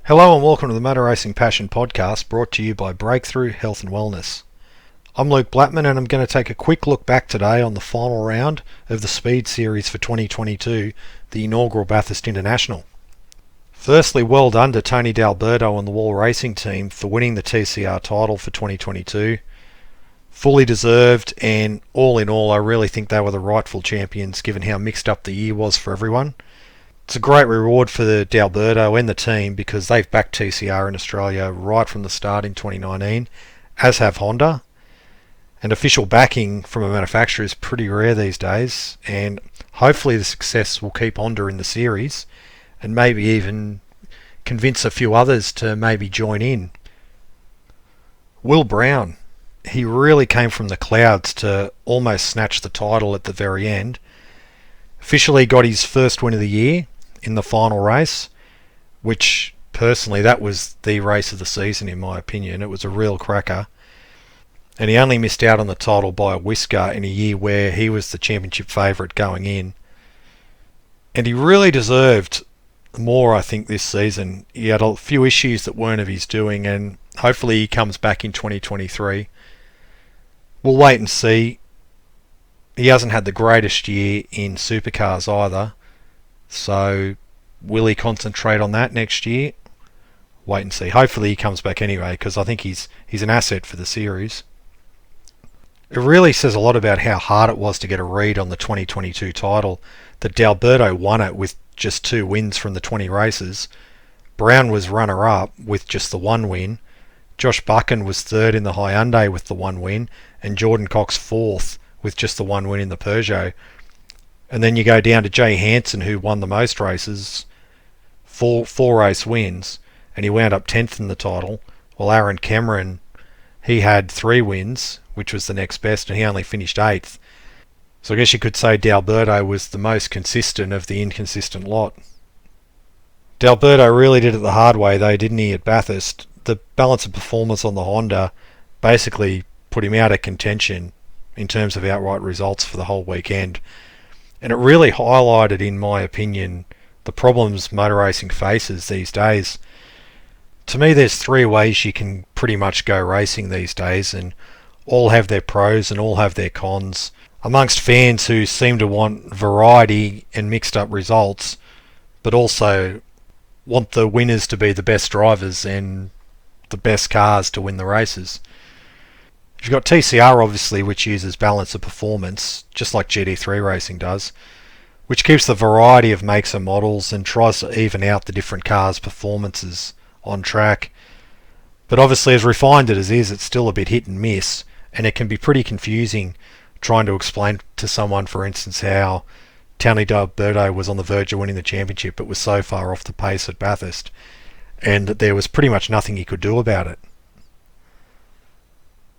Hello and welcome to the Motor Racing Passion Podcast, brought to you by Breakthrough Health and Wellness. I'm Luke Blattman and I'm going to take a quick look back today on the final round of the Speed Series for 2022, the inaugural Bathurst International. Firstly, well done to Tony D'Alberto and the Wall Racing team for winning the TCR title for 2022. Fully deserved, and all in all I really think they were the rightful champions given how mixed up the year was for everyone. It's a great reward for the D'Alberto and the team because they've backed TCR in Australia right from the start in 2019, as have Honda. And official backing from a manufacturer is pretty rare these days, and hopefully the success will keep Honda in the series and maybe even convince a few others to maybe join in. Will Brown, he really came from the clouds to almost snatch the title at the very end. Officially got his first win of the year in the final race, which personally that was the race of the season in my opinion. It was a real cracker, and he only missed out on the title by a whisker in a year where he was the championship favourite going in, and he really deserved more. I think this season he had a few issues that weren't of his doing, and hopefully he comes back in 2023. We'll wait and see. He hasn't had the greatest year in supercars either, so will he concentrate on that next year? Wait and see. Hopefully he comes back anyway, because I think he's an asset for the series. It really says a lot about how hard it was to get a read on the 2022 title that D'Alberto won it with just 2 wins from the 20 races. Brown was runner-up with just the 1 win. Josh Buchan was 3rd in the Hyundai with the 1 win, and Jordan Cox 4th with just the 1 win in the Peugeot. And then you go down to Jay Hansen, who won the most races, four race wins, and he wound up 10th in the title, while Aaron Cameron, he had 3 wins, which was the next best, and he only finished 8th. So I guess you could say D'Alberto was the most consistent of the inconsistent lot. D'Alberto really did it the hard way though, didn't he, at Bathurst? The balance of performance on the Honda basically put him out of contention in terms of outright results for the whole weekend. And it really highlighted, in my opinion, the problems motor racing faces these days. To me, there's 3 ways you can pretty much go racing these days, and all have their pros and all have their cons. Amongst fans who seem to want variety and mixed up results, but also want the winners to be the best drivers and the best cars to win the races. You've got TCR obviously, which uses balance of performance, just like GT3 racing does, which keeps the variety of makes and models and tries to even out the different cars' performances on track. But obviously, as refined as it is, it's still a bit hit and miss, and it can be pretty confusing trying to explain to someone, for instance, how Tony D'Alberto was on the verge of winning the championship but was so far off the pace at Bathurst, and that there was pretty much nothing he could do about it.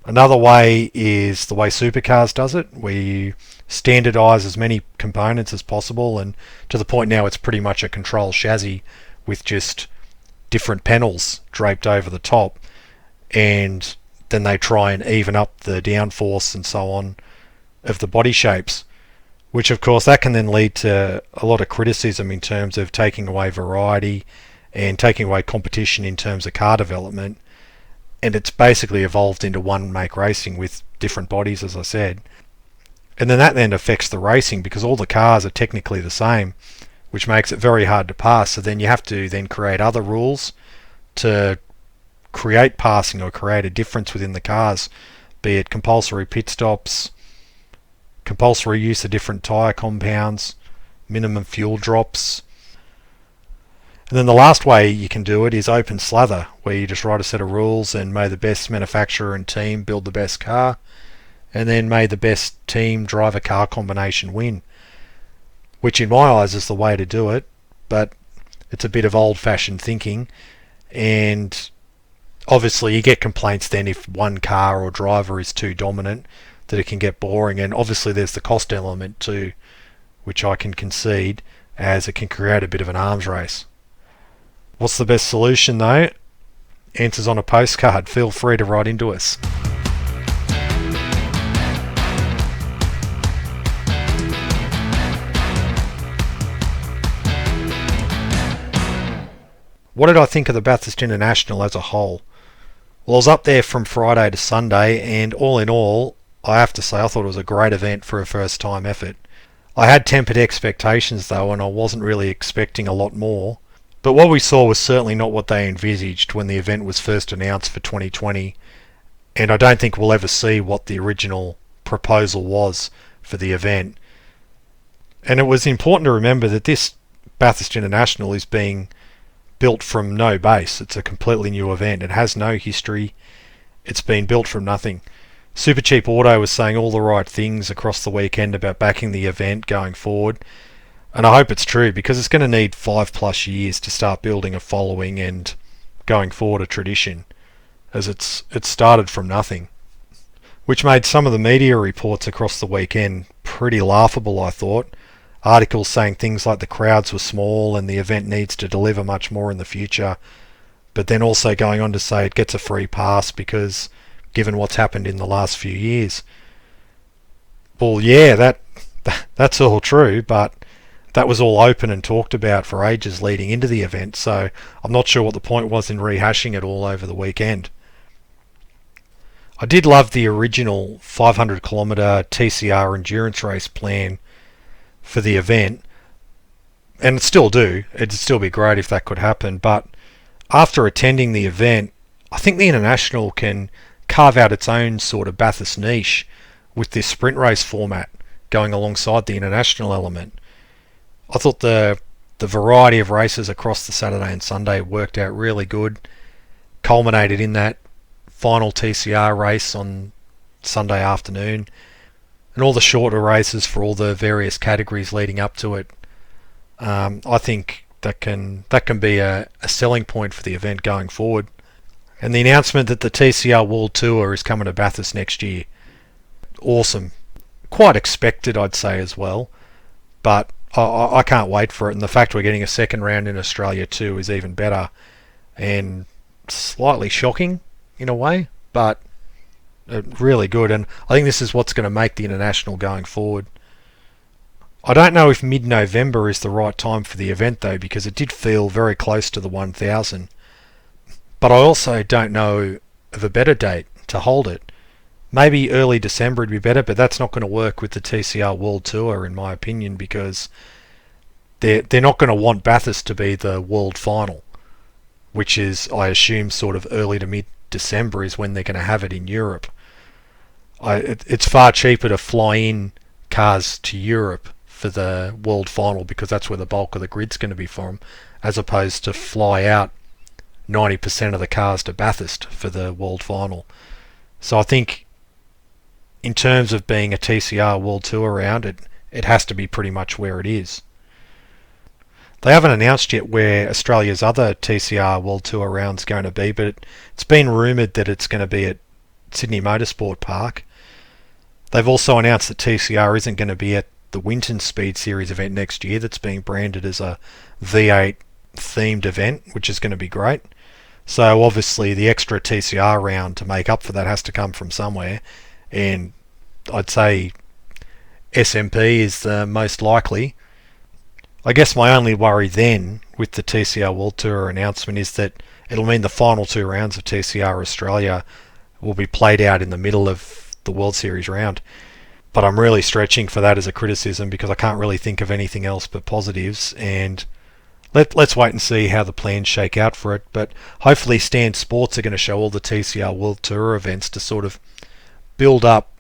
Another way is the way Supercars does it, where you standardise as many components as possible, and to the point now it's pretty much a control chassis with just different panels draped over the top, and then they try and even up the downforce and so on of the body shapes, which of course that can then lead to a lot of criticism in terms of taking away variety and taking away competition in terms of car development. And it's basically evolved into one make racing with different bodies, as I said. And then that then affects the racing because all the cars are technically the same, which makes it very hard to pass. So then you have to then create other rules to create passing or create a difference within the cars, be it compulsory pit stops, compulsory use of different tyre compounds, minimum fuel drops. And then the last way you can do it is open slather, where you just write a set of rules and may the best manufacturer and team build the best car, and then may the best team driver car combination win, which in my eyes is the way to do it, but it's a bit of old-fashioned thinking, and obviously you get complaints then if one car or driver is too dominant that it can get boring, and obviously there's the cost element too, which I can concede, as it can create a bit of an arms race. What's the best solution though? Answers on a postcard. Feel free to write into us. What did I think of the Bathurst International as a whole? Well, I was up there from Friday to Sunday, and all in all, I have to say I thought it was a great event for a first time effort. I had tempered expectations though, and I wasn't really expecting a lot more. But what we saw was certainly not what they envisaged when the event was first announced for 2020, and I don't think we'll ever see what the original proposal was for the event. And it was important to remember that this Bathurst International is being built from no base. It's a completely new event. It has no history. It's been built from nothing. Supercheap Auto was saying all the right things across the weekend about backing the event going forward, and I hope it's true, because it's going to need 5+ years to start building a following and going forward a tradition, as it started from nothing, which made some of the media reports across the weekend pretty laughable, I thought. Articles saying things like the crowds were small and the event needs to deliver much more in the future, but then also going on to say it gets a free pass because given what's happened in the last few years. Well, yeah, that's all true, but that was all open and talked about for ages leading into the event, so I'm not sure what the point was in rehashing it all over the weekend. I did love the original 500 kilometre TCR endurance race plan for the event, and still do. It'd still be great if that could happen, but after attending the event, I think the International can carve out its own sort of Bathurst niche with this sprint race format going alongside the International element. I thought the variety of races across the Saturday and Sunday worked out really good, culminated in that final TCR race on Sunday afternoon, and all the shorter races for all the various categories leading up to it. I think that can be a selling point for the event going forward. And the announcement that the TCR World Tour is coming to Bathurst next year, awesome. Quite expected, I'd say, as well, but I can't wait for it, and the fact we're getting a second round in Australia too is even better, and slightly shocking in a way, but really good, and I think this is what's going to make the International going forward. I don't know if mid-November is the right time for the event though, because it did feel very close to the 1000, but I also don't know of a better date to hold it. Maybe early December would be better, but that's not going to work with the TCR World Tour in my opinion, because they're not going to want Bathurst to be the world final, which is, I assume, sort of early to mid-December is when they're going to have it in Europe. It's far cheaper to fly in cars to Europe for the world final, because that's where the bulk of the grid's going to be from, as opposed to fly out 90% of the cars to Bathurst for the world final. So I think in terms of being a TCR World Tour round, it has to be pretty much where it is. They haven't announced yet where Australia's other TCR World Tour round's going to be, but it's been rumoured that it's going to be at Sydney Motorsport Park. They've also announced that TCR isn't going to be at the Winton Speed Series event next year that's being branded as a V8 themed event, which is going to be great. So obviously the extra TCR round to make up for that has to come from somewhere, and I'd say SMP is the most likely. I guess my only worry then with the TCR World Tour announcement is that it'll mean the final 2 rounds of TCR Australia will be played out in the middle of the World Series round. But I'm really stretching for that as a criticism, because I can't really think of anything else but positives, and let's wait and see how the plans shake out for it. But hopefully Stan Sports are going to show all the TCR World Tour events to sort of build up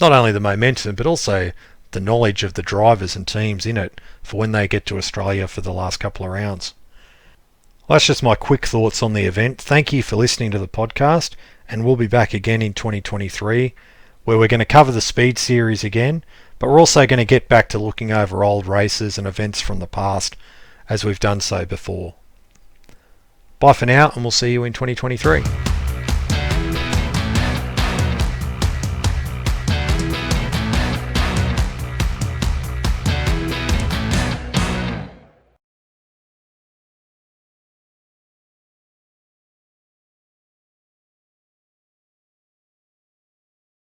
not only the momentum but also the knowledge of the drivers and teams in it for when they get to Australia for the last couple of rounds. Well, that's just my quick thoughts on the event. Thank you for listening to the podcast, and we'll be back again in 2023 where we're going to cover the Speed Series again, but we're also going to get back to looking over old races and events from the past as we've done so before. Bye for now, and we'll see you in 2023.